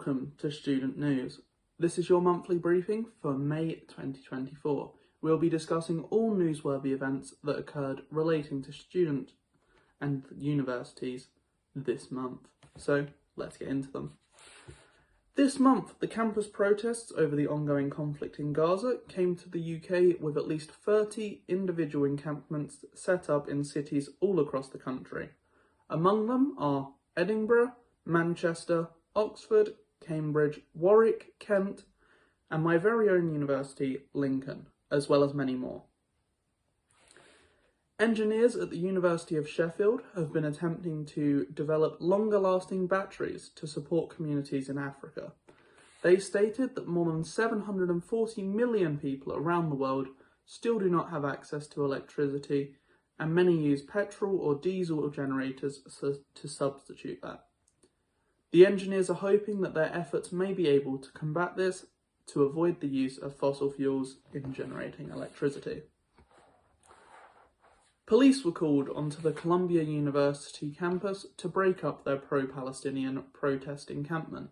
Welcome to Student News. This is your monthly briefing for May 2024. We'll be discussing all newsworthy events that occurred relating to students and universities this month. So let's get into them. This month, the campus protests over the ongoing conflict in Gaza came to the UK with at least 30 individual encampments set up in cities all across the country. Among them are Edinburgh, Manchester, Oxford, Cambridge, Warwick, Kent, and my very own university, Lincoln, as well as many more. Engineers at the University of Sheffield have been attempting to develop longer-lasting batteries to support communities in Africa. They stated that more than 740 million people around the world still do not have access to electricity, and many use petrol or diesel generators to substitute that. The engineers are hoping that their efforts may be able to combat this to avoid the use of fossil fuels in generating electricity. Police were called onto the Columbia University campus to break up their pro-Palestinian protest encampment.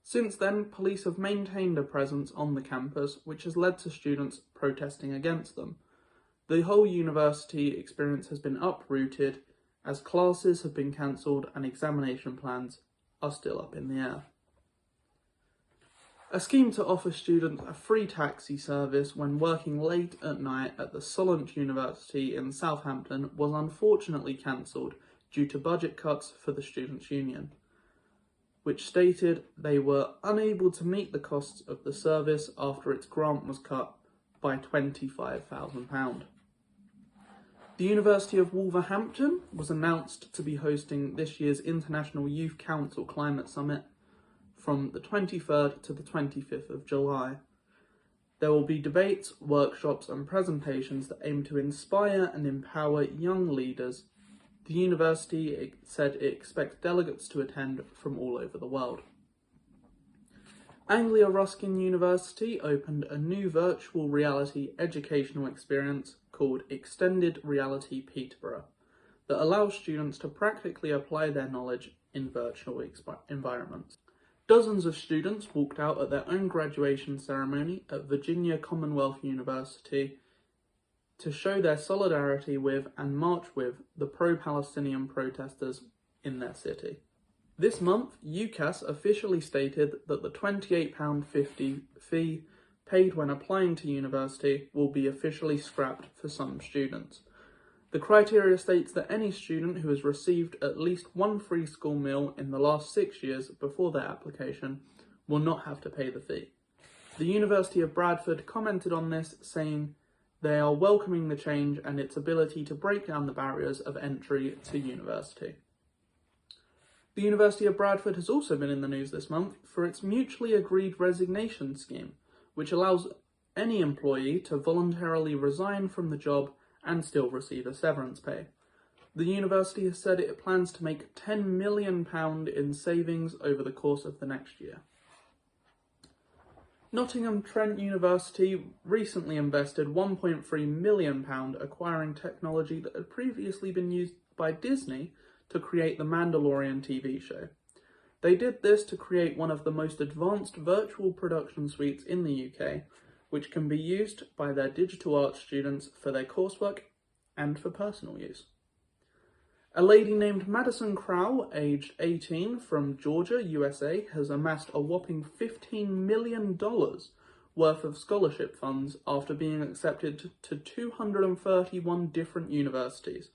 Since then, police have maintained a presence on the campus, which has led to students protesting against them. The whole university experience has been uprooted as classes have been cancelled and examination plans are still up in the air. A scheme to offer students a free taxi service when working late at night at the Solent University in Southampton was unfortunately cancelled due to budget cuts for the Students' Union, which stated they were unable to meet the costs of the service after its grant was cut by £25,000. The University of Wolverhampton was announced to be hosting this year's International Youth Council Climate Summit from the 23rd to the 25th of July. There will be debates, workshops and presentations that aim to inspire and empower young leaders. The university said it expects delegates to attend from all over the world. Anglia Ruskin University opened a new virtual reality educational experience called Extended Reality Peterborough that allows students to practically apply their knowledge in virtual environments. Dozens of students walked out at their own graduation ceremony at Virginia Commonwealth University to show their solidarity with and march with the pro-Palestinian protesters in their city. This month, UCAS officially stated that the £28.50 fee paid when applying to university will be officially scrapped for some students. The criteria states that any student who has received at least one free school meal in the last 6 years before their application will not have to pay the fee. The University of Bradford commented on this, saying they are welcoming the change and its ability to break down the barriers of entry to university. The University of Bradford has also been in the news this month for its mutually agreed resignation scheme, which allows any employee to voluntarily resign from the job and still receive a severance pay. The university has said it plans to make £10 million in savings over the course of the next year. Nottingham Trent University recently invested £1.3 million acquiring technology that had previously been used by Disney to create the Mandalorian TV show. They did this to create one of the most advanced virtual production suites in the UK, which can be used by their digital arts students for their coursework and for personal use. A lady named Madison Crowell, aged 18, from Georgia, USA, has amassed a whopping $15 million worth of scholarship funds after being accepted to 231 different universities.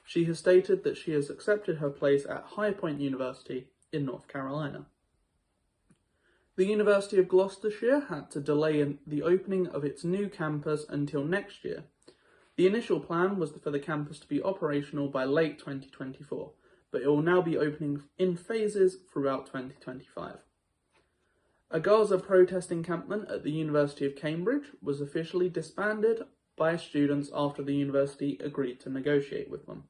She has stated that she has accepted her place at High Point University in North Carolina. The University of Gloucestershire had to delay the opening of its new campus until next year. The initial plan was for the campus to be operational by late 2024, but it will now be opening in phases throughout 2025. A Gaza protest encampment at the University of Cambridge was officially disbanded by students after the university agreed to negotiate with them.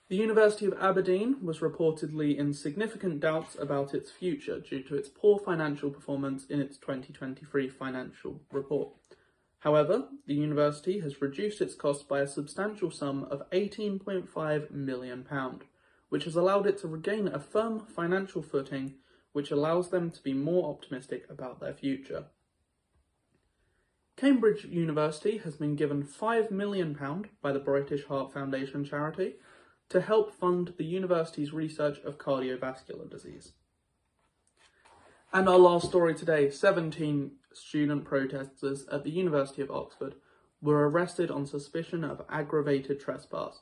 The University of Aberdeen was reportedly in significant doubts about its future due to its poor financial performance in its 2023 financial report. However, the university has reduced its costs by a substantial sum of £18.5 million, which has allowed it to regain a firm financial footing, which allows them to be more optimistic about their future. Cambridge University has been given £5 million by the British Heart Foundation charity to help fund the university's research of cardiovascular disease. And our last story today, 17 student protesters at the University of Oxford were arrested on suspicion of aggravated trespass.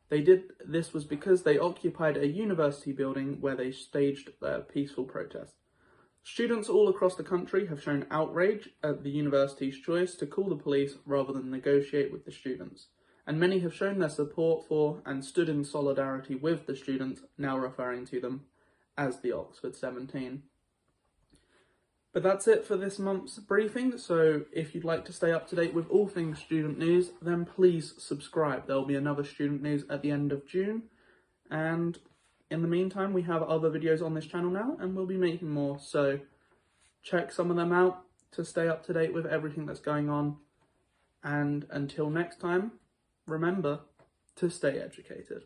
This was because they occupied a university building where they staged their peaceful protest. Students all across the country have shown outrage at the university's choice to call the police rather than negotiate with the students, and many have shown their support for and stood in solidarity with the students, now referring to them as the Oxford 17. But that's it for this month's briefing, so if you'd like to stay up to date with all things student news, then please subscribe. There will be another student news at the end of June, and in the meantime, we have other videos on this channel now, and we'll be making more, so check some of them out to stay up to date with everything that's going on. And until next time, remember to stay educated.